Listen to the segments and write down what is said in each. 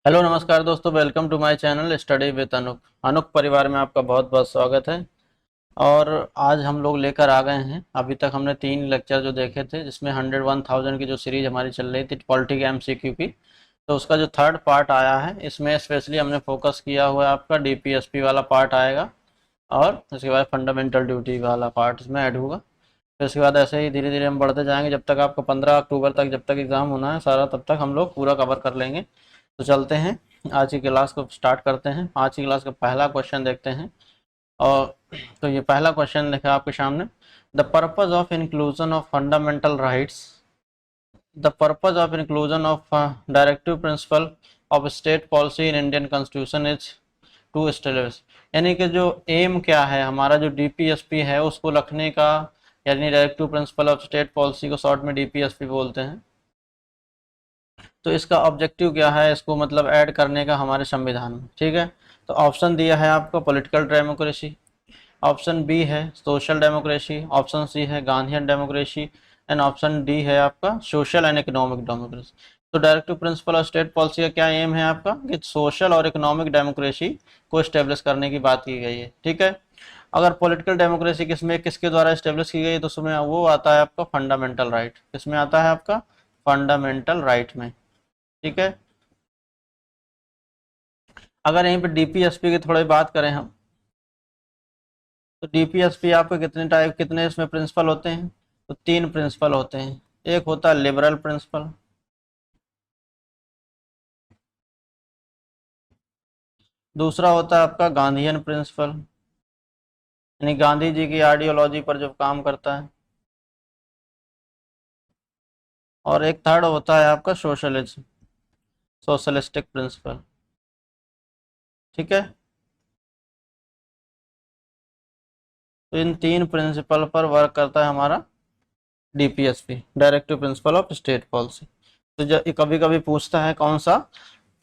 Hello नमस्कार दोस्तों, welcome to my channel study with Anuk. Anuk परिवार में आपका बहुत बहुत स्वागत है। और आज हम लोग लेकर आ गए हैं, अभी तक हमने 3 लेक्चर जो देखे थे जिसमें 101,000 की जो सीरीज हमारी चल रही थी पॉलिटी के एमसीक्यू की, तो उसका जो थर्ड पार्ट आया है इसमें स्पेशली हमने फोकस किया हुआ है आपका डीपीएसपी वाला पार्ट आएगा और उसके बाद फंडामेंटल ड्यूटी वाला पार्ट इसमें ऐड होगा। फिर उसके बाद ऐसे ही धीरे धीरे हम बढ़ते जाएंगे जब तक आपको 15 अक्टूबर तक जब तक एग्ज़ाम होना है सारा, तब तक हम लोग पूरा कवर कर लेंगे। तो चलते हैं, आज की क्लास को स्टार्ट करते हैं। आज की क्लास का पहला क्वेश्चन देखते हैं। और तो ये पहला क्वेश्चन लिखा है आपके सामने, the purpose of inclusion of fundamental rights, the purpose of inclusion of directive principle of state policy in Indian constitution is to establish. यानी कि जो एम क्या है हमारा, जो डीपीएसपी है उसको रखने का, यानी directive principle of state policy को शॉर्ट में डीपीएसपी बोलते हैं। तो इसका ऑब्जेक्टिव क्या है, इसको मतलब ऐड करने का हमारे संविधान में। ठीक है, तो ऑप्शन दिया है आपको पॉलिटिकल डेमोक्रेसी, ऑप्शन बी है सोशल डेमोक्रेसी, ऑप्शन सी है Gandhian democracy and option D है आपका सोशल एंड इकोनॉमिक डेमोक्रेसी। तो directive principle of state policy का क्या एम है आपका कि सोशल और इकोनॉमिक डेमोक्रेसी को स्टेब्लिश करने की बात की गई है। ठीक है, अगर पॉलिटिकल डेमोक्रेसी किसमें किसके द्वारा स्टेब्लिश की गई तो उसमें वो आता है आपका फंडामेंटल राइट। किसमें आता है आपका फंडामेंटल राइट में। ठीक है, अगर यहीं पे डीपीएसपी की थोड़ी बात करें हम, तो डीपीएसपी आपके कितने इसमें प्रिंसिपल होते हैं, तो 3 प्रिंसिपल होते हैं। एक होता है लिबरल प्रिंसिपल, दूसरा होता है आपका गांधीयन प्रिंसिपल, यानी गांधी जी की आइडियोलॉजी पर जो काम करता है, और एक थर्ड होता है आपका सोशलिज्म, सोशलिस्टिक प्रिंसिपल। ठीक है, तो इन 3 प्रिंसिपल पर वर्क करता है हमारा DPSP, directive principle of state policy. तो जो कभी कभी पूछता है कौन सा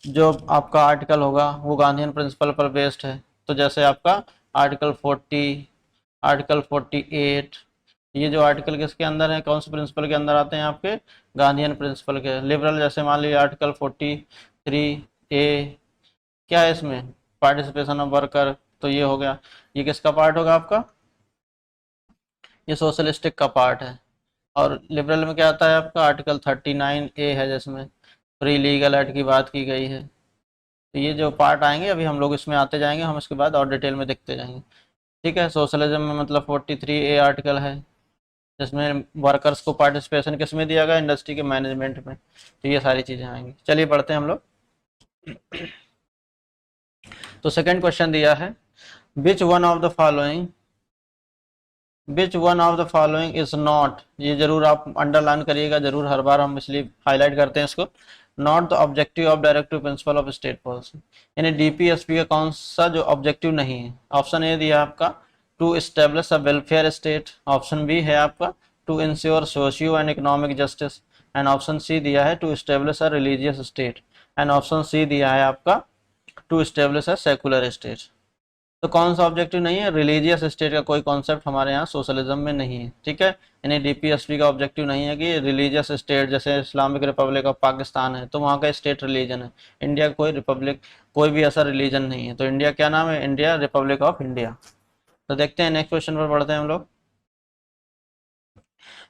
जो आपका आर्टिकल होगा वो गांधीयन प्रिंसिपल पर बेस्ड है, तो जैसे आपका आर्टिकल 40, आर्टिकल 48, ये जो आर्टिकल किसके अंदर है, कौन से प्रिंसिपल के अंदर आते हैं आपके गांधीयन प्रिंसिपल के। लिबरल जैसे मान लीजिए आर्टिकल 43A, क्या है इसमें पार्टिसिपेशन ऑफ वर्कर, तो ये हो गया, ये किसका पार्ट होगा आपका, ये सोशलिस्टिक का पार्ट है। और लिबरल में क्या आता है आपका आर्टिकल 39A है जिसमें फ्री लीगल एड की बात की गई है। तो ये जो पार्ट आएंगे अभी हम लोग इसमें आते जाएंगे, हम इसके बाद और डिटेल में देखते जाएंगे। ठीक है, सोशलिज्म में मतलब 43A आर्टिकल है जिसमें वर्कर्स को पार्टिसिपेशन किस में दिया गया, इंडस्ट्री के मैनेजमेंट में। तो ये सारी चीज़ें आएंगी। चलिए पढ़ते हैं हम लोग। तो सेकंड क्वेश्चन दिया है, विच one of the following, which one of the following is not, ये जरूर आप अंडरलाइन करिएगा, जरूर हर बार हम इसलिए हाईलाइट करते हैं इसको, not the objective of directive principle of state policy. यानी डीपीएसपी का कौन सा जो ऑब्जेक्टिव नहीं है। ऑप्शन ए दिया आपका to establish a welfare state, option B है आपका to ensure socio and economic justice, and option C दिया है to establish a religious state, and option C दिया है आपका to establish a secular state. तो कौन सा ऑब्जेक्टिव नहीं है, रिलीजियस स्टेट का कोई कॉन्सेप्ट हमारे यहाँ सोशलिज्म में नहीं है। ठीक है, यानी डीपीएसपी का ऑब्जेक्टिव नहीं है कि रिलीजियस स्टेट, जैसे इस्लामिक रिपब्लिक ऑफ पाकिस्तान है तो वहाँ का स्टेट रिलीजन है। इंडिया का कोई रिपब्लिक, कोई भी ऐसा रिलीजन नहीं है। तो इंडिया क्या नाम है, इंडिया रिपब्लिक ऑफ इंडिया। तो देखते हैं नेक्स्ट क्वेश्चन पर बढ़ते हैं हम लोग।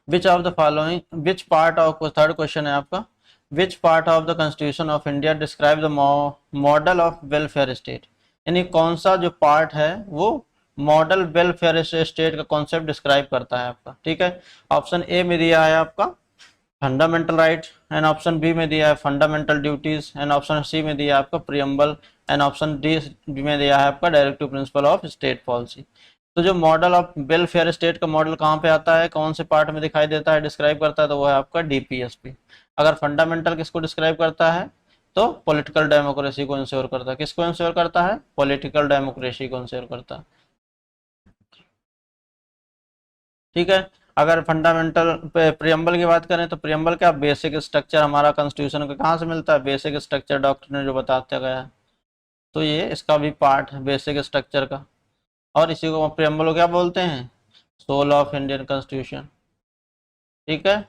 विच of the following, which part of, third question है आपका, which part of the constitution of India describe the model of welfare state. यानी कौन सा जो पार्ट है वो मॉडल वेलफेयर स्टेट का कॉन्सेप्ट डिस्क्राइब करता है आपका। ठीक है, ऑप्शन ए में दिया है आपका fundamental right, and option B में दिया है fundamental duties, and option C में दिया है आपका प्रियम्बल, एंड ऑप्शन डी में दिया है आपका directive principle of state policy. तो जो मॉडल ऑफ वेलफेयर स्टेट का मॉडल कहाँ पे आता है, कौन से पार्ट में दिखाई देता है, डिस्क्राइब करता है, तो वो है आपका डीपीएसपी। अगर फंडामेंटल किसको डिस्क्राइब करता है, तो पॉलिटिकल डेमोक्रेसी को इंश्योर करता है। किसको इंश्योर करता है, पॉलिटिकल डेमोक्रेसी को इंश्योर करता है। ठीक है, अगर फंडामेंटल प्रियम्बल की बात करें तो प्रियम्बल क्या, बेसिक स्ट्रक्चर हमारा कॉन्स्टिट्यूशन का कहाँ से मिलता है, बेसिक स्ट्रक्चर डॉक्टर ने जो बताते गया है, तो ये इसका भी पार्ट है बेसिक स्ट्रक्चर का। और इसी को प्रियम्बल को क्या बोलते हैं, सोल ऑफ इंडियन कॉन्स्टिट्यूशन। ठीक है,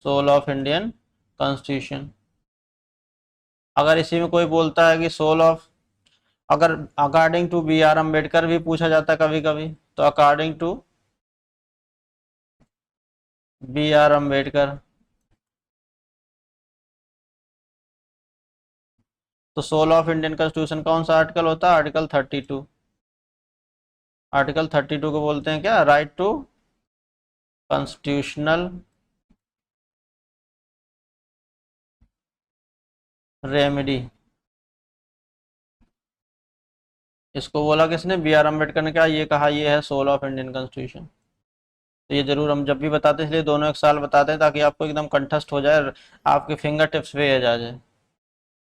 सोल ऑफ इंडियन कॉन्स्टिट्यूशन। अगर इसी में कोई बोलता है कि सोल ऑफ, अगर according to B R Ambedkar भी पूछा जाता है कभी कभी, तो according to B R Ambedkar, तो सोल ऑफ इंडियन कॉन्स्टिट्यूशन कौन सा आर्टिकल होता है? आर्टिकल 32। आर्टिकल 32 को बोलते हैं क्या? Right to constitutional remedy. इसको बोला किसने? बी आर अम्बेडकर ने। क्या ये कहा? ये है सोल ऑफ इंडियन कॉन्स्टिट्यूशन। तो ये जरूर हम जब भी बताते हैं इसलिए दोनों एक साल बताते हैं, ताकि आपको एकदम कंठस्थ हो जाए, आपके फिंगर टिप्स पे ये जा जाए।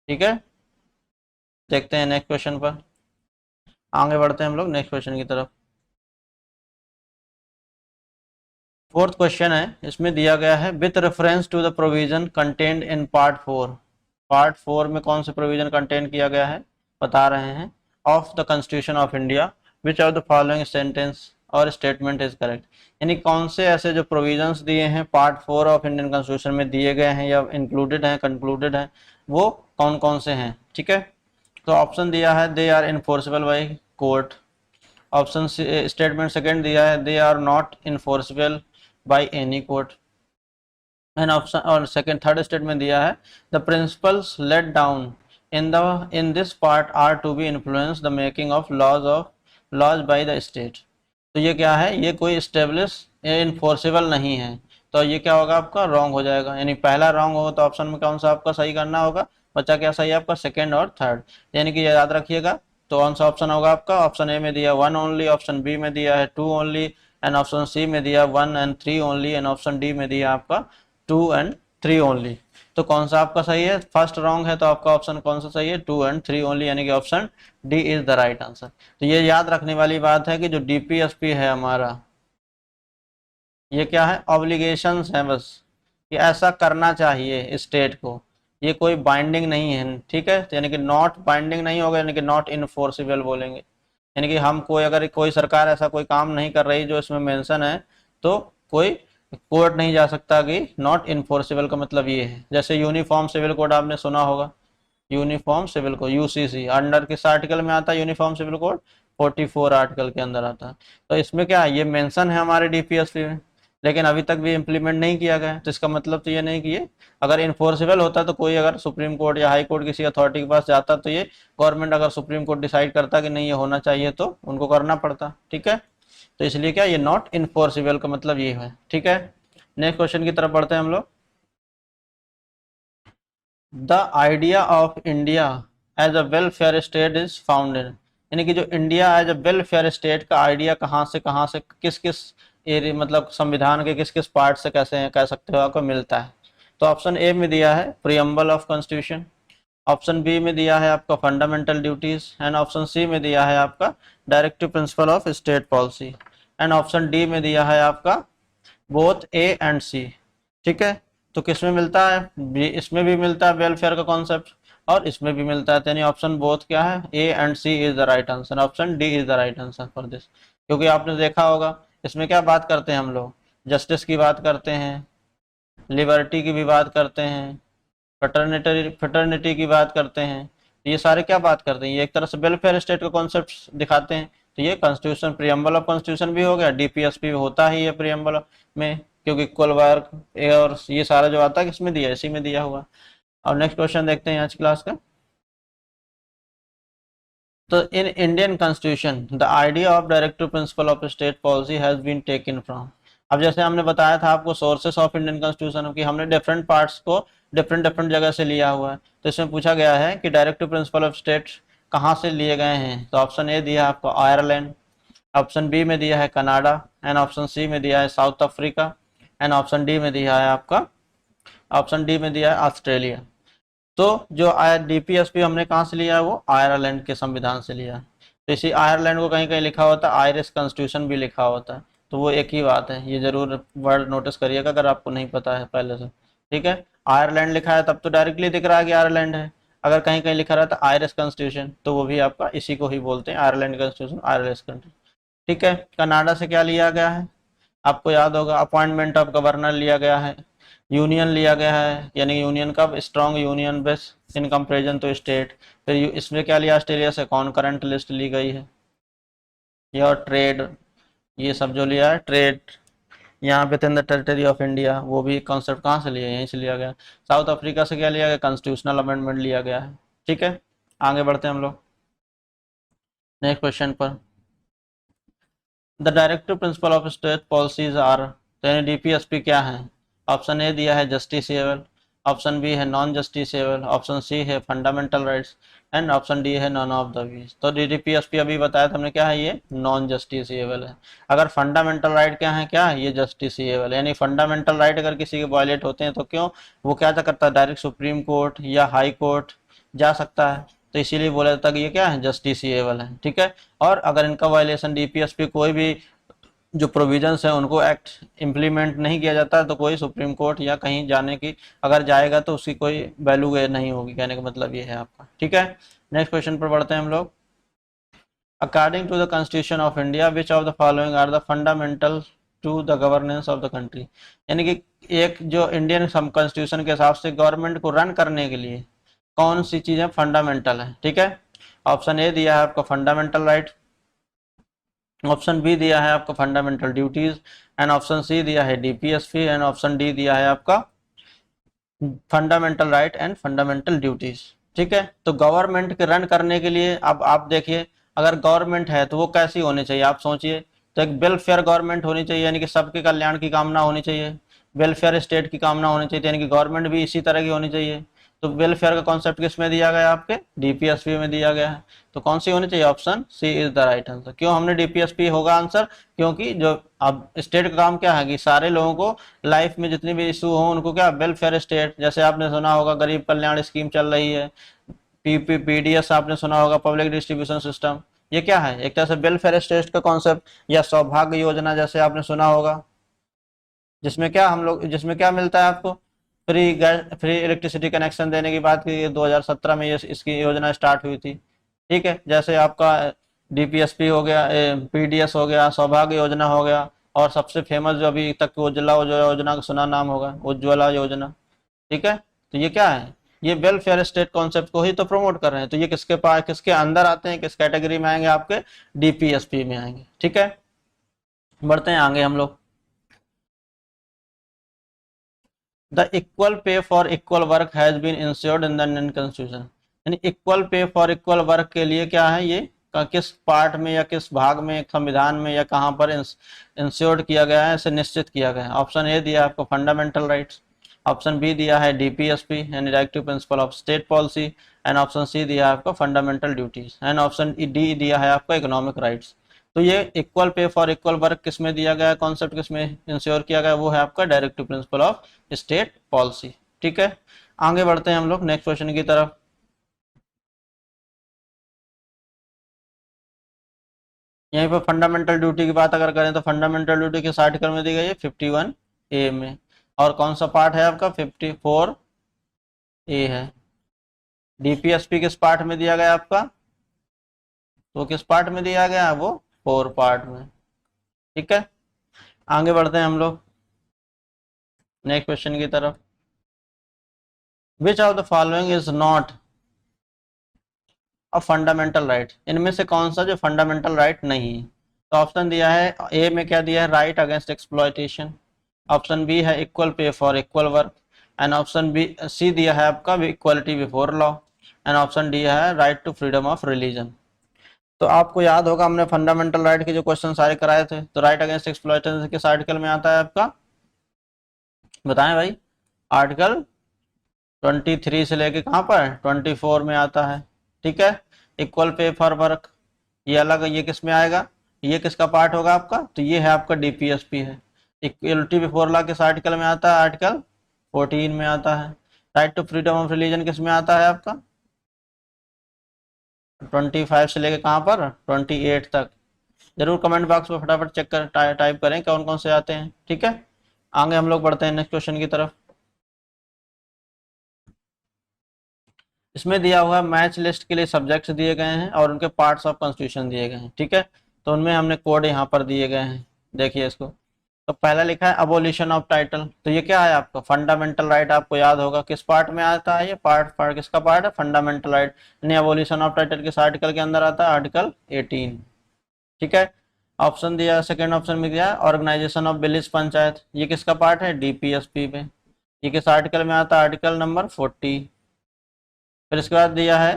ठीक है, देखते हैं नेक्स्ट क्वेश्चन पर, आगे बढ़ते हैं हम लोग नेक्स्ट क्वेश्चन की तरफ। फोर्थ क्वेश्चन है, इसमें दिया गया है with reference to the provision contained in part 4। Part 4 में कौन से प्रोविजन कंटेन किया गया है बता रहे हैं। Of the constitution of India which of the following sentence और स्टेटमेंट इज करेक्ट। यानी कौन से ऐसे जो प्रोविजंस दिए हैं पार्ट 4 ऑफ इंडियन कॉन्स्टिट्यूशन में दिए गए हैं या इंक्लूडेड हैं, कंक्लूडेड हैं, वो कौन कौन से हैं। ठीक है, तो ऑप्शन दिया है they are enforceable by court. Option statement second दिया है they are not enforceable by any court. And option और सेकंड थर्ड स्टेटमेंट दिया है the principles laid down in this part are to be influence the making of laws by the state. तो ये क्या है? ये कोई स्टेब्लिश इन्फोर्सेबल नहीं है, तो ये क्या होगा? आपका रॉन्ग हो जाएगा। यानी पहला रॉन्ग होगा तो ऑप्शन में कौन सा आपका सही करना होगा? बच्चा क्या सही है आपका? सेकंड और थर्ड। यानी कि याद रखिएगा, तो कौन सा ऑप्शन होगा आपका? ऑप्शन ए में दिया 1 ओनली, ऑप्शन बी में दिया है 2 ओनली, एंड ऑप्शन सी में दिया 1 and 3 only, and option D में दिया आपका 2 एंड 3 ओनली। तो कौन सा आपका सही है? फर्स्ट रॉन्ग है, तो आपका ऑप्शन कौन सा सही है? 2 एंड 3 ओनली, यानी कि option D is the right answer. तो ये याद रखने वाली बात है कि जो डीपीएसपी है हमारा, ये क्या है? ऑब्लिगेशंस है बस, कि ऐसा करना चाहिए स्टेट को, ये कोई बाइंडिंग नहीं है। ठीक है, तो यानी कि नॉट बाइंडिंग नहीं होगा, यानी कि नॉट इनफोर्सिबल बोलेंगे। यानी कि हम कोई, अगर कोई सरकार ऐसा कोई काम नहीं कर रही जो इसमें मेंशन है, तो कोई कोर्ट नहीं जा सकता। कि नॉट इन्फोर्सेबल का मतलब ये है, जैसे यूनिफॉर्म सिविल कोड आपने सुना होगा, uniform civil code UCC under किस आर्टिकल में आता है? यूनिफॉर्म सिविल कोड 44 आर्टिकल के अंदर आता है। तो इसमें क्या है? ये मेंशन है हमारे डीपीएसपी में, लेकिन अभी तक भी इम्प्लीमेंट नहीं किया गया है। तो इसका मतलब तो ये नहीं कि ये अगर इन्फोर्सेबल होता, तो कोई अगर सुप्रीम कोर्ट या हाई कोर्ट किसी अथॉरिटी के पास जाता, तो ये गवर्नमेंट अगर सुप्रीम कोर्ट डिसाइड करता कि नहीं ये होना चाहिए, तो उनको करना पड़ता। ठीक है, तो इसलिए क्या ये नॉट इन्फोर्सिबल का मतलब ये है। ठीक है, नेक्स्ट क्वेश्चन की तरफ बढ़ते हैं हम लोग। The idea of India as a welfare state is founded. यानी कि जो India as a welfare state का आइडिया कहाँ से किस किस एरिया, मतलब संविधान के किस किस पार्ट से कैसे कह सकते हो आपको मिलता है। तो ऑप्शन ए में दिया है preamble of constitution, option B में दिया है आपका fundamental duties, and option C में दिया है आपका directive principle of state policy, and option D में दिया है आपका बोथ ए एंड सी। ठीक है, तो किस में मिलता है? इसमें भी मिलता है वेलफेयर का कॉन्सेप्ट, और इसमें भी मिलता है। यानी ऑप्शन बोथ क्या है? A and C is the right answer, option D is the right answer for this. क्योंकि आपने देखा होगा इसमें क्या बात करते हैं हम लोग? जस्टिस की बात करते हैं, लिबर्टी की भी बात करते हैं, फटर्निटी की बात करते हैं। ये सारे क्या बात करते हैं? ये एक तरह से वेलफेयर स्टेट का कॉन्सेप्ट दिखाते हैं। तो ये कॉन्स्टिट्यूशन प्रियम्बल ऑफ कॉन्स्टिट्यूशन भी हो गया, डीपीएसपी होता ही है प्रियम्बल में, क्योंकि कुल वर्क और ये सारा जो आता है किसमें दिया है? इसी में दिया हुआ। और नेक्स्ट क्वेश्चन देखते हैं आज क्लास का। तो in Indian constitution the idea of directive principle of state policy has been taken from. अब जैसे हमने बताया था आपको सोर्सेस ऑफ इंडियन कॉन्स्टिट्यूशन की, हमने डिफरेंट पार्ट्स को डिफरेंट डिफरेंट जगह से लिया हुआ है। तो इसमें पूछा गया है कि डायरेक्टिव प्रिंसिपल ऑफ स्टेट कहाँ से लिए गए हैं। तो ऑप्शन ए दिया है आपको आयरलैंड, ऑप्शन बी में दिया है कनाडा, एंड ऑप्शन सी में दिया है south Africa, and option D में दिया है आपका, ऑप्शन डी में दिया है ऑस्ट्रेलिया। तो जो डीपीएसपी हमने कहाँ से लिया है? वो आयरलैंड के संविधान से लिया है। तो इसी आयरलैंड को कहीं कहीं लिखा होता है आयरिश कॉन्स्टिट्यूशन भी लिखा होता है, तो वो एक ही बात है। ये जरूर वर्ड नोटिस करिएगा अगर आपको नहीं पता है पहले से। ठीक है, आयरलैंड लिखा है तब तो डायरेक्टली दिख रहा है कि आयरलैंड है। अगर कहीं कहीं लिखा रहता है आयरिश कॉन्स्टिट्यूशन, तो वो भी आपका इसी को ही बोलते हैं, आयरलैंड कॉन्स्टिट्यूशन, आयरिश कंट्री। ठीक है, कनाडा से क्या लिया गया है? आपको याद होगा अपॉइंटमेंट ऑफ गवर्नर लिया गया है। यूनियन लिया गया है, यानी यूनियन का strong union base in comparison to state. फिर इसमें क्या लिया ऑस्ट्रेलिया से, कॉन्करेंट लिस्ट ली गई है, या ट्रेड, ये सब जो लिया है ट्रेड। यहाँ पे द टेरिटरी ऑफ इंडिया, वो भी कॉन्सेप्ट कहाँ से लिया, यहीं से लिया गया। साउथ अफ्रीका से क्या लिया गया, कॉन्स्टिट्यूशनल अमेंडमेंट लिया गया है। ठीक है, आगे बढ़ते हैं हम लोग नेक्स्ट क्वेश्चन पर। The directive principle of state policies are, तो यानी डीपीएसपी क्या है। ऑप्शन ए दिया है जस्टिसेबल, ऑप्शन बी है नॉन जस्टिसेबल, ऑप्शन सी है fundamental rights, and option D है नॉन ऑफ द बीच। तो डीपीएसपी अभी बताया था हमने क्या है, ये नॉन जस्टिसेबल है। अगर फंडामेंटल राइट क्या है, क्या है ये जस्टिसेबल, यानी फंडामेंटल राइट अगर किसी के वायलेट होते हैं तो क्यों, वो क्या करता है, डायरेक्ट सुप्रीम कोर्ट या हाई कोर्ट जा सकता है, तो इसीलिए बोला जाता है कि ये क्या है, जस्टिसेबल है। ठीक है, और अगर इनका वायलेशन डीपीएसपी कोई भी जो प्रोविजंस है उनको एक्ट इम्प्लीमेंट नहीं किया जाता, तो कोई सुप्रीम कोर्ट या कहीं जाने की, अगर जाएगा तो उसकी कोई वैल्यू नहीं होगी, कहने का मतलब ये है आपका। ठीक है, नेक्स्ट क्वेश्चन पर बढ़ते हैं हम लोग। According to the constitution of India which of the following are the fundamental to the governance of the country, यानी कि एक जो इंडियन कॉन्स्टिट्यूशन के हिसाब से गवर्नमेंट को रन करने के लिए कौन सी चीजें फंडामेंटल है। ठीक है, ऑप्शन ए दिया है आपका फंडामेंटल राइट, ऑप्शन बी दिया है आपका fundamental duties, and option C दिया है डीपीएसपी, एंड ऑप्शन डी दिया है आपका fundamental right and fundamental duties. ठीक है, तो गवर्नमेंट के रन करने के लिए अब आप देखिए, अगर गवर्नमेंट है तो वो कैसी होनी चाहिए, आप सोचिए। तो एक वेलफेयर गवर्नमेंट होनी चाहिए, यानी कि सबके कल्याण की कामना होनी चाहिए, वेलफेयर स्टेट की कामना होनी चाहिए, यानी कि गवर्नमेंट भी इसी तरह की होनी चाहिए। तो वेलफेयर का कॉन्सेप्ट किस में दिया गया, आपके डीपीएसपी में दिया गया है। तो कौन सी होनी चाहिए, option C is the right answer. क्यों हमने डीपीएसपी होगा आंसर, क्योंकि जो अब स्टेट का काम क्या है कि सारे लोगों को लाइफ में जितनी भी इशू हो उनको क्या, वेलफेयर स्टेट, जैसे आपने सुना होगा गरीब कल्याण स्कीम चल रही है, पीडीएस आपने सुना होगा, पब्लिक डिस्ट्रीब्यूशन सिस्टम, ये क्या है, एक तरह से वेलफेयर स्टेट का कॉन्सेप्ट। या सौभाग्य योजना जैसे आपने सुना होगा, जिसमें क्या हम लोग, जिसमें क्या मिलता है आपको, free gas, free electricity connection देने की बात की, 2017 में ये इसकी योजना स्टार्ट हुई थी। ठीक है, जैसे आपका डीपीएसपी हो गया, पीडीएस हो गया, सौभाग्य योजना हो गया, और सबसे फेमस जो अभी तक उज्ज्वला योजना का सुना नाम होगा, उज्ज्वला योजना। ठीक है, तो ये क्या है, ये वेलफेयर स्टेट कॉन्सेप्ट को ही तो प्रमोट कर रहे हैं। तो ये किसके पास, किसके अंदर आते हैं, किस कैटेगरी में आएंगे, आपके डीपीएसपी में आएंगे। ठीक है, बढ़ते हैं आगे हम लोग। The equal pay for equal work has been ensured in the Indian constitution, यानी equal pay for equal work के लिए क्या है, ये किस पार्ट में या किस भाग में संविधान में या कहाँ पर इंश्योर्ड किया गया है, इसे निश्चित किया गया है। ऑप्शन ए दिया आपको फंडामेंटल राइट्स, ऑप्शन बी दिया है डीपीएसपी यानी directive principle of state policy, and option C दिया है आपका fundamental duties, and option D दिया है आपका इकोनॉमिक राइट्स। तो ये equal pay for equal work किस में दिया गया है, कॉन्सेप्ट किस में इंश्योर किया गया है, वो है आपका directive principle of state policy. ठीक है, आगे बढ़ते हैं हम लोग नेक्स्ट क्वेश्चन की तरफ। यहीं पर फंडामेंटल ड्यूटी की बात अगर करें तो फंडामेंटल ड्यूटी किस आर्टिकल में दी गई है, 51A में, और कौन सा पार्ट है आपका, 54A है। डीपीएसपी किस पार्ट में दिया गया आपका, तो किस पार्ट में दिया गया है, वो 4 पार्ट में। ठीक है, आगे बढ़ते हैं हम लोग नेक्स्ट क्वेश्चन की तरफ। विच of the following is not a fundamental right, इनमें से कौन सा जो फंडामेंटल राइट नहीं है। तो ऑप्शन दिया है ए में, क्या दिया है, right against exploitation, option B है equal pay for equal work, and option B C दिया है आपका equality before law, and option D है right to freedom of religion. तो आपको याद होगा हमने फंडामेंटल राइट के जो क्वेश्चन सारे कराए थे, तो राइट अगेंस्ट एक्सप्लॉयटेशन किस आर्टिकल में आता है आपका, बताएं भाई। आर्टिकल 23 से लेके कहाँ पर, 24 में आता है। ठीक है, इक्वल पे फॉर वर्क ये अलग, ये किस में आएगा, ये किसका पार्ट होगा आपका, तो ये है आपका डीपीएसपी है। इक्वलिटी बिफोर लॉ किस आर्टिकल में आता है, आर्टिकल 14 में आता है। Right to freedom of religion किस में आता है आपका, 25 से लेके कहाँ पर, 28 तक। जरूर कमेंट बॉक्स में फटाफट चेक कर टाइप करें कौन कौन से आते हैं। ठीक है, आगे हम लोग बढ़ते हैं नेक्स्ट क्वेश्चन की तरफ। इसमें दिया हुआ मैच लिस्ट के लिए सब्जेक्ट्स दिए गए हैं और उनके पार्ट्स ऑफ कॉन्स्टिट्यूशन दिए गए हैं। ठीक है, तो उनमें हमने कोड यहाँ पर दिए गए हैं, देखिए इसको। तो पहला लिखा है अबोलिशन ऑफ टाइटल, तो ये क्या है आपका फंडामेंटल राइट, आपको याद होगा किस पार्ट में आता है, ये पार्ट किसका पार्ट है, फंडामेंटल राइट, यानी अबोलिशन ऑफ टाइटल किस आर्टिकल के अंदर आता है, आर्टिकल 18। ठीक है, ऑप्शन दिया, सेकेंड ऑप्शन में दिया ऑर्गेनाइजेशन ऑफ विलेज पंचायत, ये किसका पार्ट है, डीपीएसपी में, ये किस आर्टिकल में आता है, आर्टिकल नंबर 40। फिर इसके बाद दिया है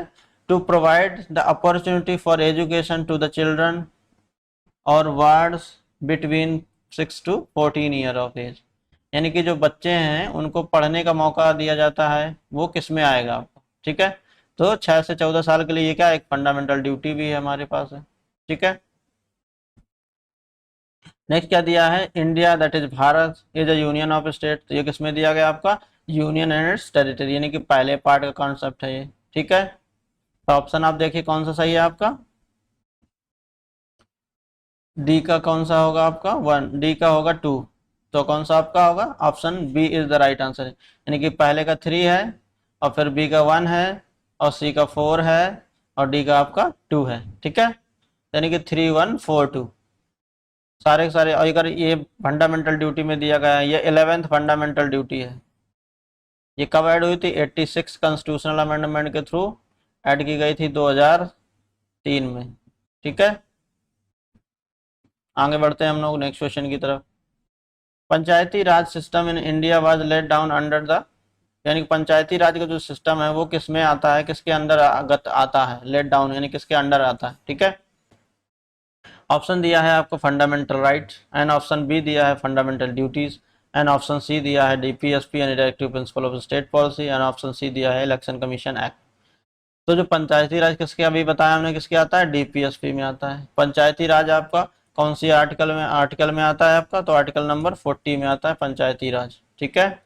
to provide the opportunity for education to the children और wards between 6 to 14 year of age, यानी कि जो बच्चे हैं उनको पढ़ने का मौका दिया जाता है, वो किस में आएगा आपको। ठीक है, तो 6 से 14 साल के लिए ये क्या एक फंडामेंटल ड्यूटी भी है हमारे पास है। ठीक है, नेक्स्ट क्या दिया है, India that is Bharat is a union of state, तो ये किस में दिया गया आपका, यूनियन एंड इट्स टेरिटरी, यानी कि पहले पार्ट का कॉन्सेप्ट है ये। ठीक है, तो ऑप्शन आप देखिए कौन सा सही है आपका, डी का कौन सा होगा आपका 1, डी का होगा 2, तो कौन सा आपका होगा, option B is the right answer, यानी कि पहले का 3 है और फिर बी का 1 है और सी का 4 है और डी का आपका 2 है। ठीक है, यानी कि 3 1 4 2 सारे के सारे। और अगर ये फंडामेंटल ड्यूटी में दिया गया है, ये 11th फंडामेंटल ड्यूटी है, ये कब ऐड हुई थी, 86 कॉन्स्टिट्यूशनल अमेंडमेंट के थ्रू ऐड की गई थी 2003 में। ठीक है, आगे बढ़ते हैं हम लोग नेक्स्ट क्वेश्चन की तरफ। Panchayati Raj system in India was laid down under the, यानी कि पंचायती राज का जो सिस्टम है वो किस में आता है, किसके अंदर आता है, लेट डाउन यानी किसके अंडर आता है। ठीक है, ऑप्शन दिया है आपको fundamental right, and option B दिया है fundamental duties, and option C दिया है DPSP and directive principle of state policy, and option C दिया है इलेक्शन कमीशन एक्ट। तो जो पंचायती राज किसके अभी बताया हमने किसके आता है, डीपीएसपी में आता है। पंचायती राज आपका कौन सी आर्टिकल में आता है आपका, तो आर्टिकल नंबर 40 में आता है पंचायती राज। ठीक है,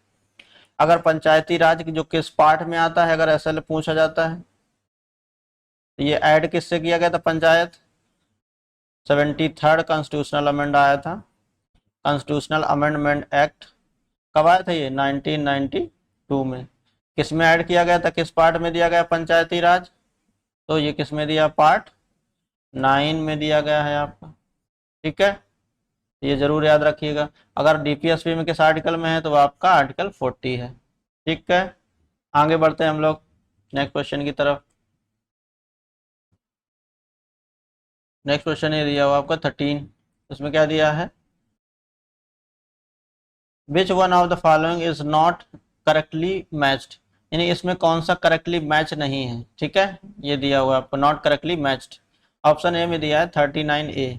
अगर पंचायती राज जो किस पार्ट में आता है, अगर ऐसा पूछा जाता है, तो ये ऐड किससे किया गया था, पंचायत 73rd कॉन्स्टिट्यूशनल अमेंड आया था, कॉन्स्टिट्यूशनल अमेंडमेंट एक्ट कब आया था, ये 1992 में। किस में ऐड किया गया था, किस पार्ट में दिया गया पंचायती राज, तो ये किस में दिया, पार्ट 9 में दिया गया है आपका। ठीक है, ये जरूर याद रखिएगा। अगर डीपीएसपी में किस आर्टिकल में है, तो आपका आर्टिकल 40 है। ठीक है, आगे बढ़ते हैं हम लोग नेक्स्ट क्वेश्चन की तरफ। नेक्स्ट क्वेश्चन ये दिया हुआ आपका 13, इसमें क्या दिया है, विच one of the following is not correctly matched, यानी इसमें कौन सा करेक्टली मैच नहीं है। ठीक है, ये दिया हुआ है आपको not correctly matched. Option A में दिया है 39A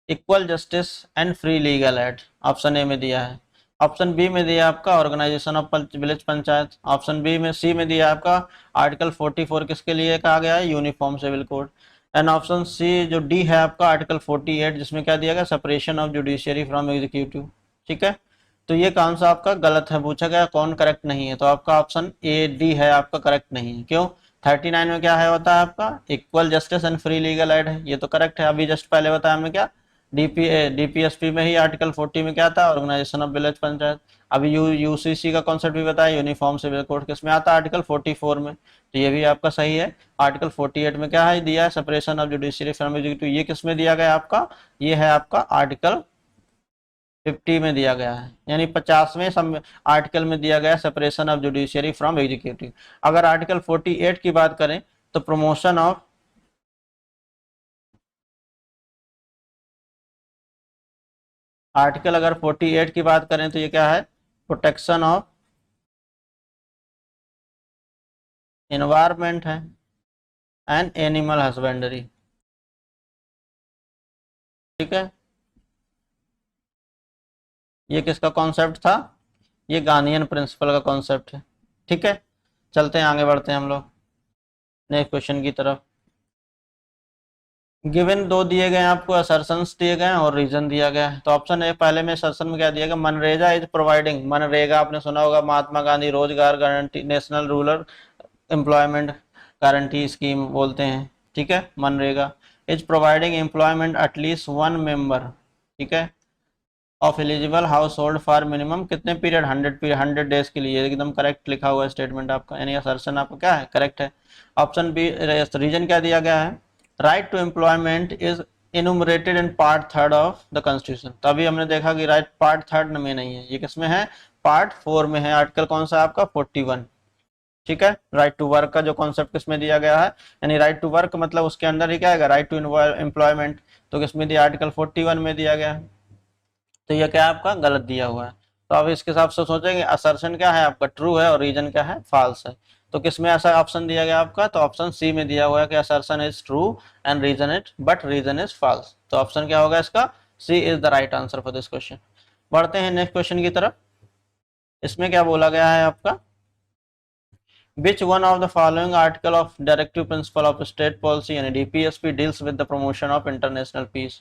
equal justice and free legal aid, option A में दिया है। ऑप्शन बी में दिया आपका organisation of village panchayat, option B में सी में दिया आपका आर्टिकल 44 किसके लिए कहा गया है, uniform civil code, and option C जो डी है आपका आर्टिकल 48 जिसमें क्या दिया गया, separation of judiciary from executive. ठीक है, तो ये कौन सा आपका गलत है, पूछा गया कौन करेक्ट नहीं है, तो आपका ऑप्शन ए डी है आपका करेक्ट नहीं है। क्यों, 39 में क्या है होता है आपका equal justice and free legal add है, ये तो करेक्ट है। अभी जस्ट पहले बताया हमने क्या, डीपीएसपी में ही आर्टिकल 40 में क्या था, ऑर्गेनाइजेशन ऑफ विलेज पंचायत। अभी यूसीसी का कॉन्सेप्ट भी बताया, यूनिफॉर्म सिविल कोड किसमें आता है, आर्टिकल 44 में, तो ये भी आपका सही है। आर्टिकल 48 में क्या है दिया है, separation of judiciary from executive, ये किस में दिया गया आपका, ये है आपका आर्टिकल 50 में दिया गया है, यानी 50वें आर्टिकल में दिया गया separation of judiciary from executive. अगर आर्टिकल 48 की बात करें तो प्रमोशन ऑफ, आर्टिकल अगर 48 की बात करें तो ये क्या है, प्रोटेक्शन ऑफ एनवायरमेंट है एंड एनिमल हस्बेंड्री। ठीक है, ये किसका कॉन्सेप्ट था, ये गांधीयन प्रिंसिपल का कॉन्सेप्ट है। ठीक है, चलते हैं आगे बढ़ते हैं हम लोग नेक्स्ट क्वेश्चन की तरफ। गिवन दो दिए गए हैं आपको, असर्शंस दिए गए हैं और रीजन दिया गया है। तो ऑप्शन ए पहले में असर्शन में क्या दिया गया, मनरेगा इज प्रोवाइडिंग, मनरेगा आपने सुना होगा महात्मा गांधी रोजगार guarantee national rural employment guarantee scheme बोलते हैं। ठीक है, MNREGA is providing employment at least 1 member, ठीक है, of eligible house hold for minimum कितने पीरियड, 100 डेज के लिए, एकदम करेक्ट लिखा हुआ है स्टेटमेंट आपका, यानी असर्शन आपका क्या है, करेक्ट है। ऑप्शन बी रीजन क्या दिया गया है, right to employment is enumerated in part third of the constitution. तभी हमने देखा कि राइट पार्ट थर्ड में नहीं है, ये किसमें है, पार्ट 4 में है। आर्टिकल कौन सा आपका 41। ठीक है, राइट टू वर्क का जो कॉन्सेप्ट किसमें दिया गया है, यानी राइट टू वर्क मतलब उसके अंदर ही क्या है, राइट टू एम्प्लॉयमेंट, तो किसमें दिया, आर्टिकल 41 में दिया गया है। तो ये क्या है आपका गलत दिया हुआ है। तो अब इसके हिसाब से सोचेंगे असर्शन क्या है आपका ट्रू है और रीजन क्या है फॉल्स है। तो किसमें ऐसा ऑप्शन दिया गया आपका, तो ऑप्शन सी में दिया हुआ है कि assertion is true and reason is but reason is false. तो ऑप्शन क्या होगा इसका, C is the right answer for this question. बढ़ते हैं नेक्स्ट क्वेश्चन की तरफ। इसमें क्या बोला गया है आपका, Which one of the following article of Directive Principle of State Policy यानी DPSP deals with the promotion of international peace।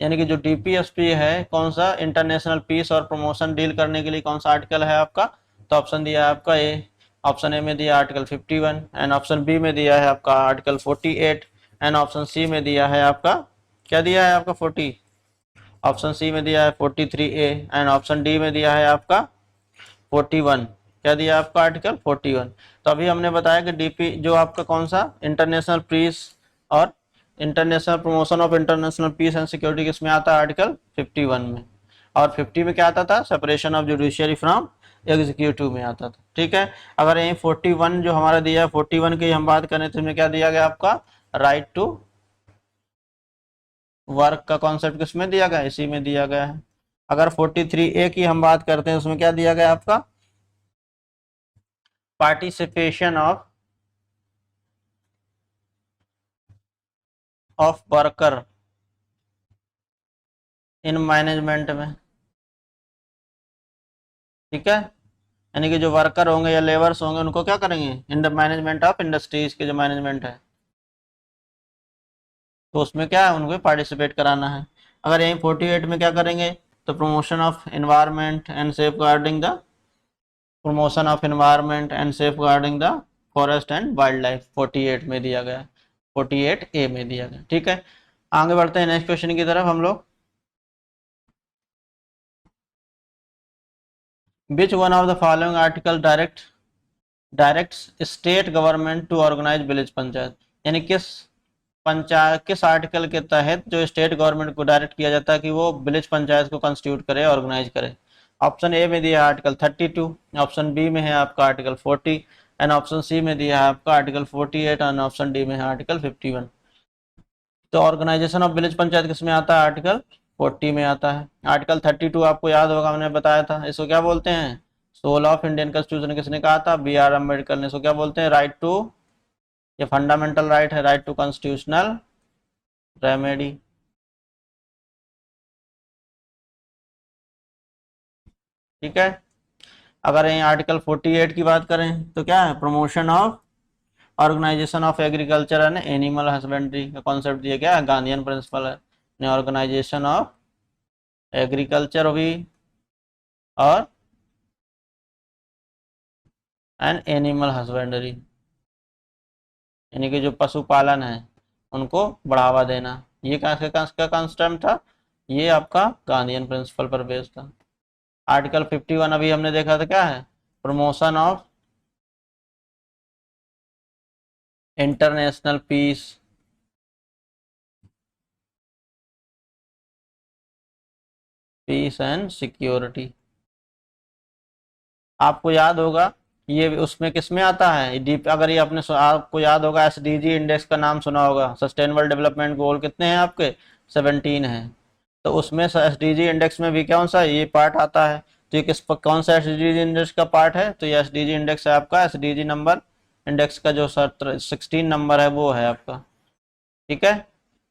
यानी कि जो DPSP है कौन सा, इंटरनेशनल पीस और प्रमोशन डील करने के लिए कौन सा आर्टिकल है आपका। तो ऑप्शन दिया है आपका ए, ऑप्शन ए में दिया आर्टिकल 51 एंड ऑप्शन बी में दिया है आपका आर्टिकल 48 एंड ऑप्शन सी में दिया है आपका, क्या दिया है आपका 40, ऑप्शन सी में दिया है 43A एंड ऑप्शन डी में दिया है आपका 41। क्या दिया आपका आर्टिकल 41। तो अभी हमने बताया कि डीपी जो आपका कौन सा इंटरनेशनल पीस और international promotion of international peace and security किसमें आता है, आर्टिकल 51 में। और 50 में क्या आता था, separation of judiciary from executive में आता था। ठीक है, अगर यही 41 जो हमारा दिया है 41 की हम बात करें तो इसमें क्या दिया गया आपका, राइट टू वर्क का कॉन्सेप्ट किसमें दिया गया, इसी में दिया गया है। अगर 43A की हम बात करते हैं उसमें क्या दिया गया आपका, participation of worker in management में। ठीक है, यानी कि जो वर्कर होंगे या लेबर्स होंगे उनको क्या करेंगे, इन द मैनेजमेंट ऑफ इंडस्ट्रीज के जो मैनेजमेंट है तो उसमें क्या है उनको पार्टिसिपेट कराना है। अगर यही 48 में क्या करेंगे, तो promotion of environment and safeguarding the promotion of environment and safeguarding the forest and wildlife 48 में दिया गया, 48A में दिया गया। ठीक है, आगे बढ़ते हैं नेक्स्ट क्वेश्चन की तरफ हम लोग। Which one of the following article directs state government to organize village panchayat. यानी किस आर्टिकल के तहत जो स्टेट गवर्नमेंट को डायरेक्ट किया जाता है कि वो विलेज पंचायत को कंस्टिट्यूट करे, ऑर्गेनाइज करे। ऑप्शन ए में दिया है आर्टिकल 32, ऑप्शन बी में है आपका आर्टिकल 40 एंड ऑप्शन सी में दिया है आपका आर्टिकल 48 एंड ऑप्शन डी में है आर्टिकल 51। तो ऑर्गेनाइजेशन ऑफ विलेज पंचायत किसमें आता है, आर्टिकल 40 में आता है। आर्टिकल 32 आपको याद होगा हमने बताया था, इसको क्या बोलते हैं, सोल ऑफ इंडियन कॉन्स्टिट्यूशन किसने कहा था, B.R. अम्बेडकर ने। इसको क्या बोलते हैं, राइट टू, ये फंडामेंटल राइट है, राइट टू कॉन्स्टिट्यूशनल रेमेडी। ठीक है, अगर यही आर्टिकल 48 की बात करें तो क्या है, promotion of organisation of agriculture and animal husbandry का कॉन्सेप्ट दिया गया, गांधीयन प्रिंसिपल है, ऑर्गेनाइजेशन ऑफ एग्रीकल्चर भी और एंड एनिमल हस्बेंड्री, यानी कि जो पशुपालन है उनको बढ़ावा देना। ये का कॉन्सेप्ट था, ये आपका गांधीयन प्रिंसिपल पर बेस्ड था। आर्टिकल 51 अभी हमने देखा था क्या है, promotion of international peace and security. आपको याद होगा ये उसमें किसमें आता है, डीप, अगर ये अपने आपको याद होगा SDG इंडेक्स का नाम सुना होगा, सस्टेनेबल डेवलपमेंट गोल कितने हैं आपके, 17 हैं। तो उसमें SDG इंडेक्स में भी कौन सा ये पार्ट आता है, तो ये कौन सा SDG इंडेक्स का पार्ट है, तो ये SDG इंडेक्स है आपका, SDG नंबर इंडेक्स का जो 16 नंबर है वो है आपका। ठीक है,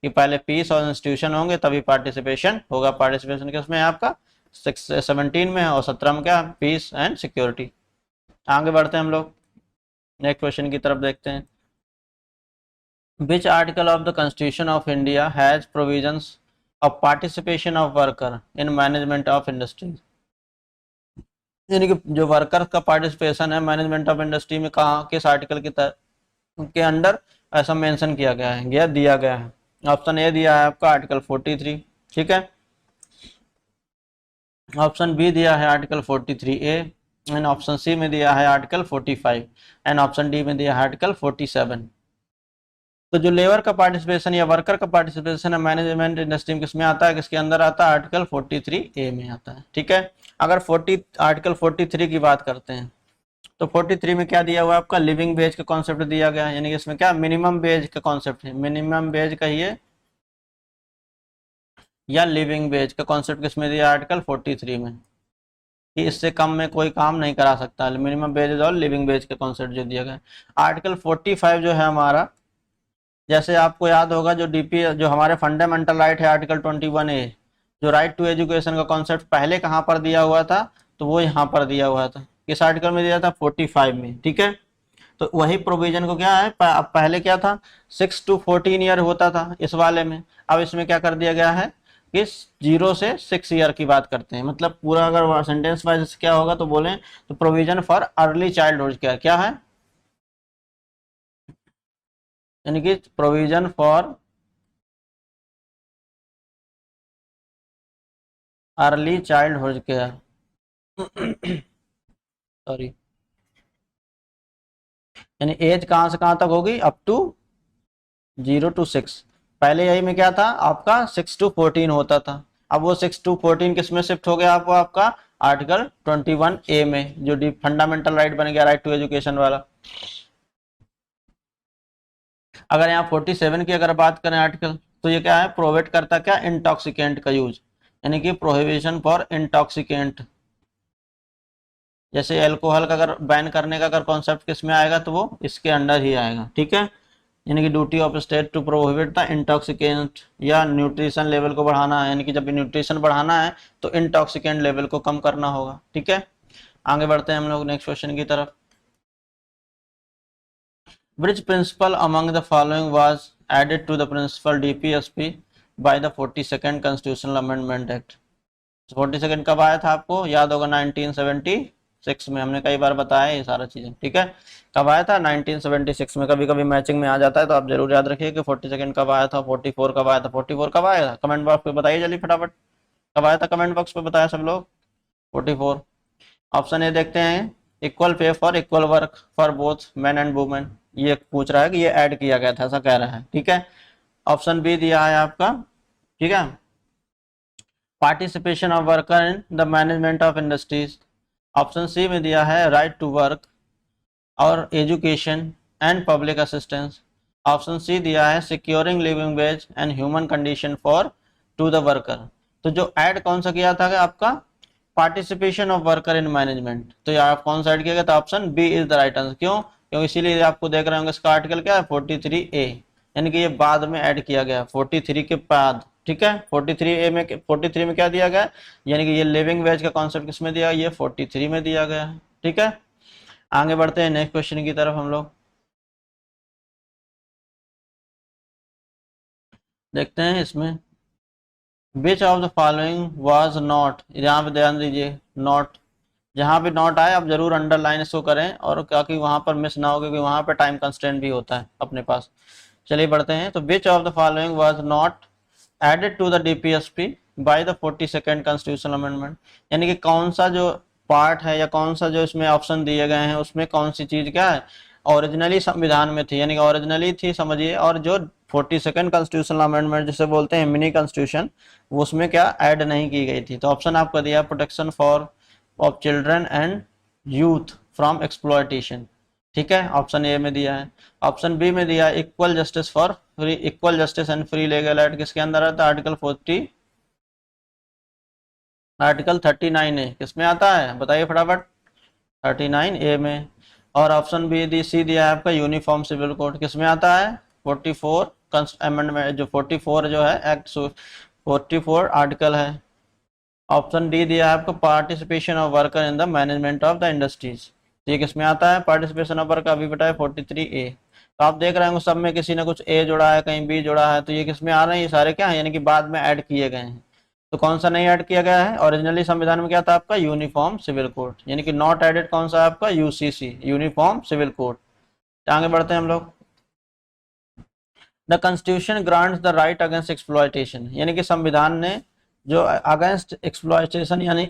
कि पहले पीस और इंस्टीट्यूशन होंगे तभी पार्टिसिपेशन होगा। पार्टिसिपेशन किसमें है आपका 17 में है और 17 में क्या, पीस एंड सिक्योरिटी। आगे बढ़ते हैं हम लोग नेक्स्ट क्वेश्चन की तरफ देखते हैं। Which article of the constitution of India has provisions of participation of worker in management of industries. यानी कि जो वर्कर का पार्टिसिपेशन है मैनेजमेंट ऑफ इंडस्ट्री में कहाँ, किस आर्टिकल के अंडर ऐसा मेंशन किया गया है, दिया गया है। ऑप्शन ए दिया है आपका आर्टिकल 43। ठीक है, ऑप्शन बी दिया है article 43A and option C में दिया है आर्टिकल 45 एंड ऑप्शन डी में दिया है आर्टिकल 47। तो जो लेबर का पार्टिसिपेशन या वर्कर का पार्टिसिपेशन है मैनेजमेंट इंडस्ट्री में किसमें आता है, किसके अंदर आता है, आर्टिकल 43A में आता है। ठीक है, अगर आर्टिकल 43 की बात करते हैं तो 43 में क्या दिया हुआ है आपका, लिविंग वेज का कॉन्सेप्ट दिया गया है, यानी कि इसमें क्या मिनिमम वेज का कॉन्सेप्ट है, मिनिमम वेज कहिए या लिविंग वेज का कॉन्सेप्ट किसमें दिया, आर्टिकल 43 में, कि इससे कम में कोई काम नहीं करा सकता, मिनिमम वेज और लिविंग वेज का कॉन्सेप्ट जो दिया गया है। आर्टिकल 45 जो है हमारा, जैसे आपको याद होगा जो डीपी जो हमारे फंडामेंटल राइट है आर्टिकल 21A, जो राइट टू एजुकेशन का कॉन्सेप्ट पहले कहाँ पर दिया हुआ था, तो वो यहाँ पर दिया हुआ था, किस आर्टिकल में दिया था, 45 में। ठीक है, तो वही प्रोविजन को क्या है, अब पहले क्या था 6 to 14 ईयर होता था इस वाले में, अब इसमें क्या कर दिया गया है कि 0 से 6 ईयर की बात करते हैं। मतलब पूरा अगर सेंटेंस वाइज क्या होगा तो बोलें तो प्रोविजन फॉर अर्ली चाइल्डहुड क्या है, यानी कि provision for early childhood care sorry, यानी एज कहाँ से कहाँ तक होगी, अप टू 0 to 6। पहले यही में क्या था आपका 6 to 14 होता था, अब वो 6 to 14 किस में शिफ्ट हो गया, आपको आपका आर्टिकल 21A में, जो डी फंडामेंटल राइट बन गया, राइट टू एजुकेशन वाला। अगर यहाँ 47 की अगर बात करें आर्टिकल, तो ये क्या है, प्रोवाइड करता क्या, इंटॉक्सिकेंट का यूज, यानी कि प्रोहिबिशन फॉर इंटॉक्सिकेंट। जैसे अल्कोहल का अगर बैन करने का अगर कॉन्सेप्ट किस में आएगा तो वो इसके अंडर ही आएगा। ठीक है, यानी कि duty of state to prohibit the intoxicant, या न्यूट्रिशन लेवल को बढ़ाना है, यानी कि जब न्यूट्रिशन बढ़ाना है तो इंटॉक्सिकेंट लेवल को कम करना होगा। ठीक है, आगे बढ़ते हैं हम लोग नेक्स्ट क्वेश्चन की तरफ। Which principle among the following was added to the principal DPSP by the 42nd Constitutional Amendment Act? 42nd कब आया था आपको याद होगा, 1976 में, हमने कई बार बताया ये सारा चीजें। ठीक है, कब आया था, 1976 में। कभी कभी मैचिंग में आ जाता है तो आप जरूर याद रखिए कि 42nd कब आया था, 44 कब आया था, 44 कब आया था, कमेंट बॉक्स पे बताइए जल्दी फटाफट, कब आया था, कमेंट बॉक्स पे बताया सब लोग, 44। ऑप्शन ए देखते हैं, equal pay for equal work for both man and women, ये पूछ रहा है कि ये ऐड किया गया था, ऐसा कह रहा है। ठीक है, ऑप्शन बी दिया है आपका, ठीक है, participation of worker in the management of industries. Option C में दिया है राइट टू वर्क और education and public assistance. Option C दिया है securing living wage and human condition for to the worker. तो जो ऐड कौन सा किया था आपका, participation of worker in management, तो ये आप कौन सा ऐड किया गया, तो option B is the right answer. क्यों, क्योंकि इसीलिए आपको देख रहे होंगे इसका आर्टिकल क्या है, 43A, यानी कि ये बाद में ऐड किया गया 43 के बाद। ठीक है, 43A में 43 में क्या दिया गया, यानी कि ये लिविंग वेज का कॉन्सेप्ट किसमें दिया, ये 43 में दिया गया है। ठीक है, आगे बढ़ते हैं नेक्स्ट क्वेश्चन की तरफ हम लोग, देखते हैं इसमें, विच of the following was not, यहाँ पे ध्यान दीजिए, नॉट, जहाँ भी नॉट आए आप जरूर अंडरलाइन इसको करें, और ताकि वहां पर मिस ना हो, क्योंकि वहां पर टाइम कंस्ट्रेंट भी होता है अपने पास। चलिए बढ़ते हैं, तो which of the following was not added to the DPSP by the 42nd constitutional amendment, यानी कि कौन सा जो पार्ट है या कौन सा जो इसमें ऑप्शन दिए गए हैं उसमें कौन सी चीज क्या है ओरिजिनली संविधान में थी, यानी कि ओरिजिनली थी समझिए, और जो 42nd कॉन्स्टिट्यूशनल अमेंडमेंट जिसे बोलते हैं मिनी कॉन्स्टिट्यूशन, उसमें क्या ऐड नहीं की गई थी। तो ऑप्शन आपका दिया protection for of children and youth from exploitation. ठीक है, ऑप्शन ए में दिया है। ऑप्शन बी में दिया equal justice for free, equal justice and free legal add किसके अंदर आता है, आर्टिकल 39A किसमें आता है बताइए फटाफट, 39A में। और ऑप्शन बी दी सी दिया है आपका यूनिफॉर्म सिविल कोड किसमें आता है, 44 अमेंडमेंट, जो 44 जो है एक्ट 44 आर्टिकल है। ऑप्शन डी दिया है आपको participation of worker in the management of the industries, तो ये किसमें आता है, पार्टिसिपेशन ऑफ वर्कर अभी बताया 43A। तो आप देख रहे हैं सब में किसी ने कुछ ए जोड़ा है, कहीं बी जोड़ा है, तो ये किसमें आ रहे हैं, ये सारे क्या है, यानी कि बाद में ऐड किए गए हैं। तो कौन सा नहीं ऐड किया गया है, ओरिजिनली संविधान में क्या था आपका यूनिफॉर्म सिविल कोड, यानी कि नॉट एडेड कौन सा आपका यूसीसी यूनिफॉर्म सिविल कोड। आगे बढ़ते हैं हम लोग, the constitution grants the right against exploitation, यानी कि संविधान ने जो अगेंस्ट एक्सप्लॉयटेशन यानी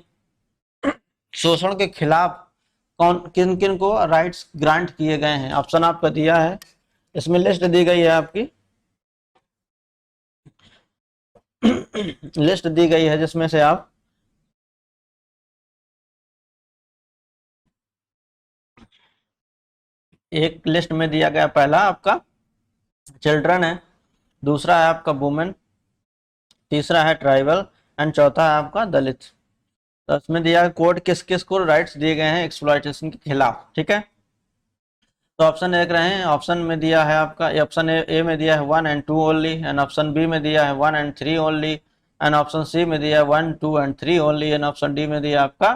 शोषण के खिलाफ कौन किन किन को राइट्स ग्रांट किए गए हैं। ऑप्शन आपका दिया है, इसमें लिस्ट दी गई है आपकी, लिस्ट दी गई है जिसमें से आप एक लिस्ट में दिया गया, पहला आपका चिल्ड्रन है, दूसरा है आपका वुमेन, तीसरा है ट्राइबल एंड चौथा है आपका दलित। तो इसमें दिया है कोड किस किस को राइट्स दिए गए हैं एक्सप्लॉइटेशन के खिलाफ, ठीक है। तो ऑप्शन देख रहे हैं, ऑप्शन में दिया है आपका, ऑप्शन ए में दिया है 1 and 2 only, and option B में दिया है 1 and 3 only, and option C में दिया है 1, 2 and 3 only, and option D में दिया आपका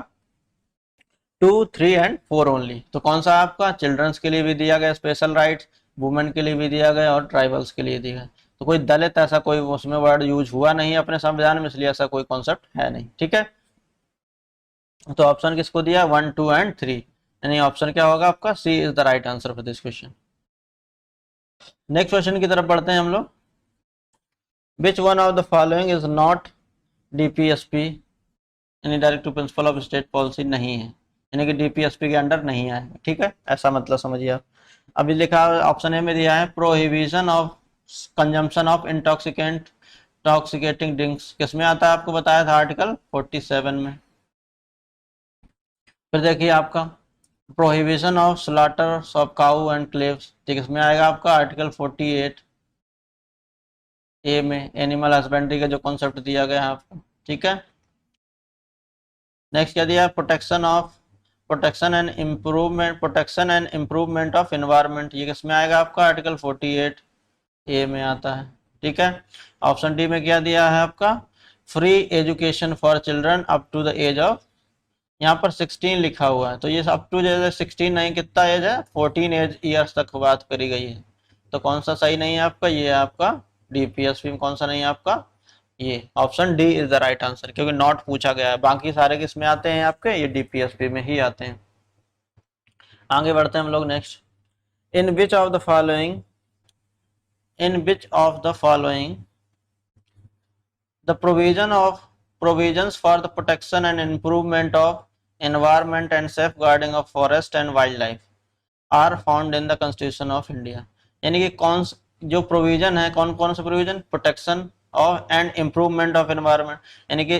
2, 3 and 4 ओनली। तो कौन सा आपका चिल्ड्रंस के लिए भी दिया गया स्पेशल राइट्स, वुमेन के लिए भी दिया गया और ट्राइबल्स के लिए दिया गया। तो कोई दलित ऐसा कोई उसमें वर्ड यूज हुआ नहीं अपने संविधान में, इसलिए ऐसा कोई कॉन्सेप्ट है नहीं, ठीक है। तो ऑप्शन किसको दिया, 1, 2 and 3, यानी ऑप्शन क्या होगा आपका, C is the right answer for this question. Next question की तरफ बढ़ते हैं हम लोग। Which one of the following is not DPSP, यानी directive principle of state policy नहीं है, यानी कि डीपीएसपी के अंडर नहीं आए, ठीक है, ऐसा मतलब समझिए आप। अभी लिखा ऑप्शन ए में दिया है prohibition of consumption of intoxicant intoxicating drinks, किसमें आता है आपको बताया था, आर्टिकल 47 में। फिर देखिए आपका prohibition of slaughter of cow and calves, ठीक, इसमें आएगा आपका आर्टिकल 48 ए में, एनिमल हस्बेंड्री का जो कॉन्सेप्ट दिया गया है आपको, ठीक है। नेक्स्ट क्या दिया है, protection and improvement of environment, ये किसमें आएगा आपका, आर्टिकल 48 ए में आता है, ठीक है। ऑप्शन डी में क्या दिया है आपका, free education for children up to the age of, यहाँ पर 16 लिखा हुआ है, तो ये अप टू जैसे 16 नहीं, कितना एज है, 14 एज ईयर्स तक बात करी गई है। तो कौन सा सही नहीं है आपका, ये है आपका डीपीएसपी में कौन सा नहीं है आपका, ये option D is the right answer, क्योंकि नॉट पूछा गया है, बाकी सारे किसमें आते हैं आपके, ये डीपीएसपी में ही आते हैं। आगे बढ़ते हैं हम लोग next. In which of the following the provisions for the protection and improvement of environment and safeguarding of forest and wildlife are found in the constitution of India, यानी कि कौन जो प्रोविजन है, कौन कौन से provision, protection of and improvement of environment, यानी कि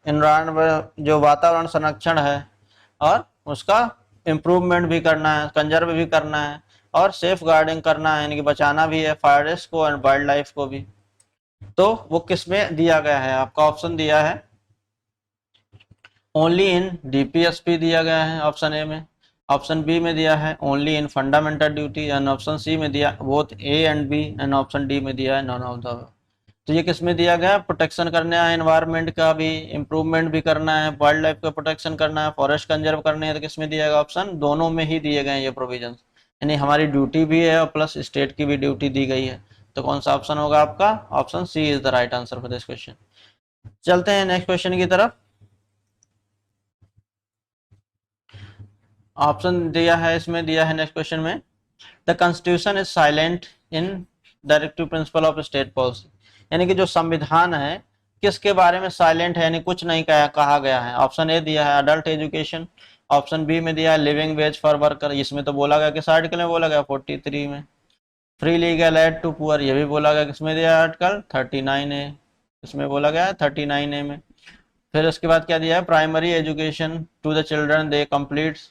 एनवायरनमेंट जो वातावरण संरक्षण है और उसका इम्प्रूवमेंट भी करना है, कंजर्व भी करना है, और सेफ गार्डिंग करना है, यानी कि बचाना भी है फॉरेस्ट को एंड वाइल्ड लाइफ को भी। तो वो किसमें दिया गया है आपका, ऑप्शन दिया है ओनली इन डीपीएसपी दिया गया है ऑप्शन ए में, ऑप्शन बी में दिया है only in fundamental duty, and option C में दिया both A and B, and option D में दिया है नॉन ऑफ द। तो ये किसमें दिया गया, प्रोटेक्शन करना है एनवायरनमेंट का भी, इम्प्रूवमेंट भी करना है, वाइल्ड लाइफ का प्रोटेक्शन करना है, फॉरेस्ट कंजर्व करने हैं, तो किसमें दिया गया, ऑप्शन दोनों में ही दिए गए हैं ये प्रोविजन, यानी हमारी ड्यूटी भी है और प्लस स्टेट की भी ड्यूटी दी गई है। तो कौन सा ऑप्शन होगा आपका, option C is the right answer for this question. चलते हैं नेक्स्ट क्वेश्चन की तरफ। ऑप्शन दिया है, इसमें दिया है नेक्स्ट क्वेश्चन में, the constitution is silent in directive principle of state policy, यानी कि जो संविधान है किसके बारे में साइलेंट है, यानी कुछ नहीं कहा गया है। ऑप्शन ए दिया है अडल्ट एजुकेशन, ऑप्शन बी में दिया है लिविंग वेज फॉर वर्कर, इसमें तो बोला गया किस आर्टिकल में बोला गया, 43 में। Free legal aid to poor, ये भी बोला गया किसमें दिया है, आर्टिकल 39 ए, इसमें बोला गया है 39 ए में। फिर उसके बाद क्या दिया है, primary education to the children they completes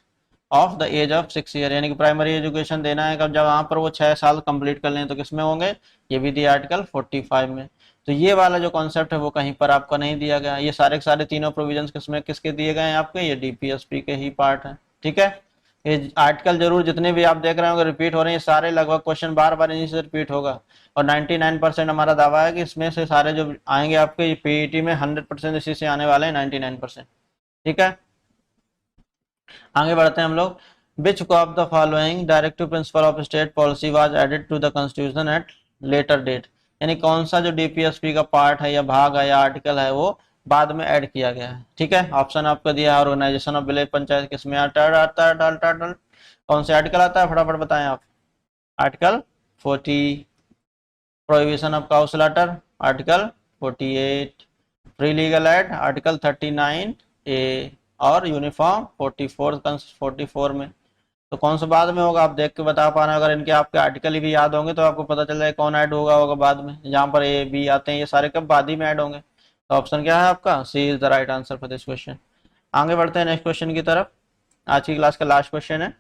of the age of 6 year, यानी कि प्राइमरी एजुकेशन देना है कब, जब वहाँ पर वो 6 साल कंप्लीट कर लें, तो किसमें होंगे, ये भी दिया आर्टिकल 45 में। तो ये वाला जो कॉन्सेप्ट है वो कहीं पर आपका नहीं दिया गया, ये सारे के सारे तीनों प्रोविजंस किसमें किसके दिए गए हैं आपके, ये डीपीएसपी के ही पार्ट है, ठीक है। ये आर्टिकल जरूर जितने भी आप देख रहे होंगे रिपीट हो रहे हैं, सारे लगभग क्वेश्चन बार बार इन्हीं से रिपीट होगा, और 99% हमारा दावा है कि इसमें से सारे जो आएंगे आपके पीईटी में 100% इसी से आने वाले हैं, 99%, ठीक है। आगे बढ़ते हैं हम लोग। Which of the following directive principle of state policy was added to the constitution at later date, यानी कौन सा जो डीपीएसपी का पार्ट है या भाग है या आर्टिकल है वो बाद में ऐड किया गया है, ठीक है। ऑप्शन आपको दिया है ऑर्गेनाइजेशन ऑफ विलेज पंचायत, किसमें आता है, कौन से आर्टिकल आता है, फटाफट बताएं आप। Article 40, prohibition of cow slaughter article 48, free legal add article 39 ए, और यूनिफॉर्म 44 में। तो कौन सा बाद में होगा आप देख के बता पाना। अगर इनके आपके आर्टिकल ही भी याद होंगे तो आपको पता चल जाए कौन ऐड होगा बाद में। जहाँ पर ए बी आते हैं ये सारे कब बाद ही में ऐड होंगे। तो ऑप्शन क्या है आपका, C is the right answer for this question. आगे बढ़ते हैं नेक्स्ट क्वेश्चन की तरफ। आज की क्लास का लास्ट क्वेश्चन है,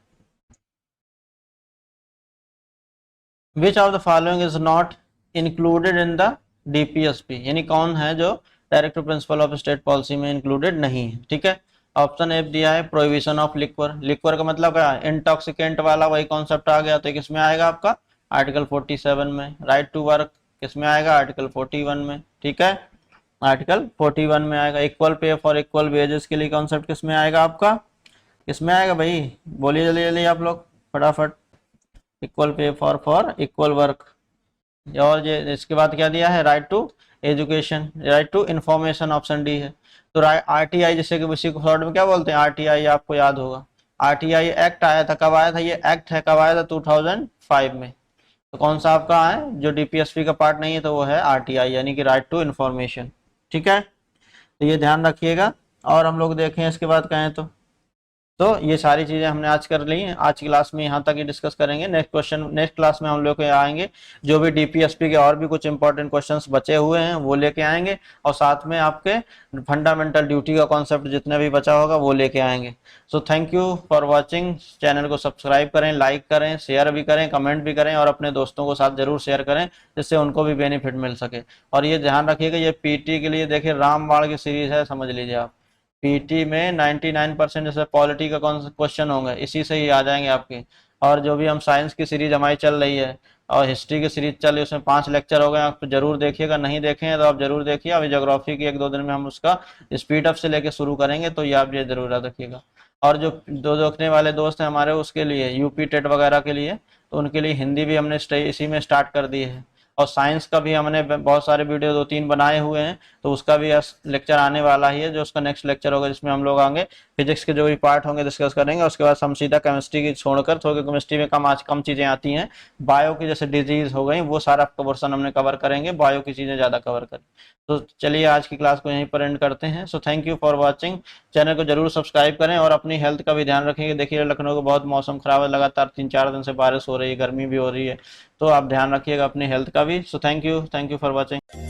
विच of the following is not included in the DPSP, यानी कौन है जो directive principle of state policy में इंक्लूडेड नहीं है। ठीक है, ऑप्शन ए दिया है प्रोहिबिशन ऑफ लिक्वर। लिक्वर का मतलब क्या है, इंटॉक्सिकेंट वाला वही कॉन्सेप्ट आ गया, तो किसमें आएगा आपका आर्टिकल 47 में। राइट टू वर्क किसमें आएगा, आर्टिकल 41 में। ठीक है, आर्टिकल 41 में आएगा। Equal pay for equal wages के लिए कॉन्सेप्ट किसमें आएगा आपका, किसमें आएगा भाई, बोलिए जल्दी जल्दी आप लोग फटाफट। Equal pay for equal work. और ये इसके बाद क्या दिया है, right to education, right to information, option D है। तो आरटीआई जैसे कि उसी को शॉर्ट में क्या बोलते हैं, आरटीआई आपको याद होगा। आरटीआई एक्ट आया था, कब आया था ये एक्ट है, कब आया था 2005 में। तो कौन सा आपका है जो डीपीएसपी का पार्ट नहीं है, तो वो है आरटीआई यानी कि राइट टू इंफॉर्मेशन। ठीक है, तो ये ध्यान रखिएगा। और हम लोग देखें इसके बाद कहें तो ये सारी चीजें हमने आज कर ली हैं। आज की क्लास में यहाँ तक ही डिस्कस करेंगे। नेक्स्ट क्वेश्चन नेक्स्ट क्लास में हम लोग आएंगे, जो भी डीपीएसपी के और भी कुछ इंपॉर्टेंट क्वेश्चंस बचे हुए हैं वो लेके आएंगे, और साथ में आपके फंडामेंटल ड्यूटी का कॉन्सेप्ट जितने भी बचा होगा वो लेके आएंगे। So thank you for watching. Channel को सब्सक्राइब करें, लाइक करें, शेयर भी करें, कमेंट भी करें, और अपने दोस्तों को साथ जरूर शेयर करें जिससे उनको भी बेनिफिट मिल सके। और ये ध्यान रखिएगा, ये पीटी के लिए देखिए रामबाण की सीरीज है, समझ लीजिए आप। पीटी में 99% जैसे पॉलिटी का कौन सा क्वेश्चन होंगे इसी से ही आ जाएंगे आपके। और जो भी हम साइंस की सीरीज हमारी चल रही है और हिस्ट्री की सीरीज चल रही है उसमें 5 लेक्चर हो गए, आप जरूर देखिएगा। नहीं देखें तो आप जरूर देखिए। अभी ज्योग्राफी की 1-2 दिन में हम उसका स्पीड अप से लेके शुरू करेंगे, तो ये आप ये जरूर याद रखिएगा। और जो दो देखने वाले दोस्त हैं हमारे उसके लिए यूपी टेट वगैरह के लिए, तो उनके लिए हिंदी भी हमने इसी में स्टार्ट कर दी है। और साइंस का भी हमने बहुत सारे वीडियो 2-3 बनाए हुए हैं, तो उसका भी लेक्चर आने वाला ही है, जो उसका नेक्स्ट लेक्चर होगा जिसमें हम लोग आगे फिजिक्स के जो भी पार्ट होंगे डिस्कस करेंगे। उसके बाद हम सीधा केमिस्ट्री की छोड़कर, थोड़ी केमिस्ट्री में कम चीज़ें आती हैं, बायो की जैसे डिजीज हो गई वो सारा पोर्सन हमने कवर करेंगे, बायो की चीज़ें ज़्यादा कवर करें। तो चलिए आज की क्लास को यहीं पर एंड करते हैं। So thank you for watching. Channel को जरूर सब्सक्राइब करें और अपनी हेल्थ का भी ध्यान रखेंगे। देखिए लखनऊ का बहुत मौसम खराब है, लगातार 3-4 दिन से बारिश हो रही है, गर्मी भी हो रही है, तो आप ध्यान रखिएगा अपनी हेल्थ का भी। So thank you for watching.